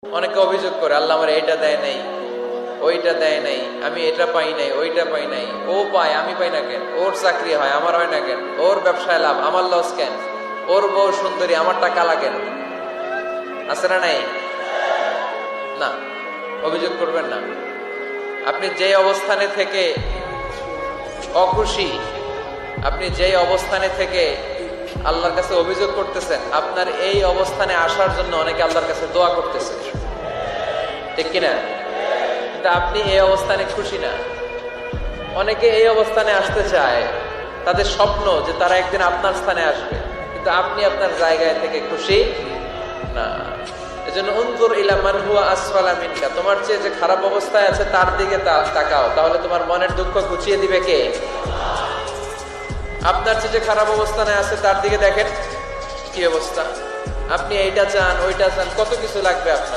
অনেকে অভিযোগ করে আল্লাহ আমার এটা দেয় নাই, ওইটা দেয় নাই, আমি এটা পাই নাই, ওইটা পাই নাই। ও পায়, আমি পাই না কেন? ওর চাকরি হয়, আমার হয় না কেন? ওর ব্যবসায় লাভ, আমার লস কেন? ওর বউ সুন্দরী, আমার টাকা লাগেন? আছে না নাই? না, অভিযোগ করবেন না। আপনি যে অবস্থানে থেকে অখুশি, আপনি যে অবস্থানে থেকে আল্লাহর কাছে অভিযোগ করতেছেন, আপনার এই অবস্থানে আসার জন্য অনেকে আল্লাহর কাছে দোয়া করতেছে, ঠিক কিনা? কিন্তু আপনি এই অবস্থানে খুশি না। অনেকে এই অবস্থানে আসতে চায়, তাদের স্বপ্ন যে তারা একদিন আপনার স্থানে আসবে, কিন্তু আপনি আপনার জায়গায় থেকে খুশি না। এজন্য উনজুর ইলা মান হুয়া আসফালা মিনকা, তোমার চেয়ে যে খারাপ অবস্থায় আছে তার দিকে তাকাও, তাহলে তোমার মনের দুঃখ ঘুচিয়ে দিবে কে? আপনার চেয়ে যে খারাপ অবস্থানে আছে তার দিকে দেখেন কি অবস্থা। আপনি এইটা চান, ওইটা চান, কত কিছু লাগবে আপনার।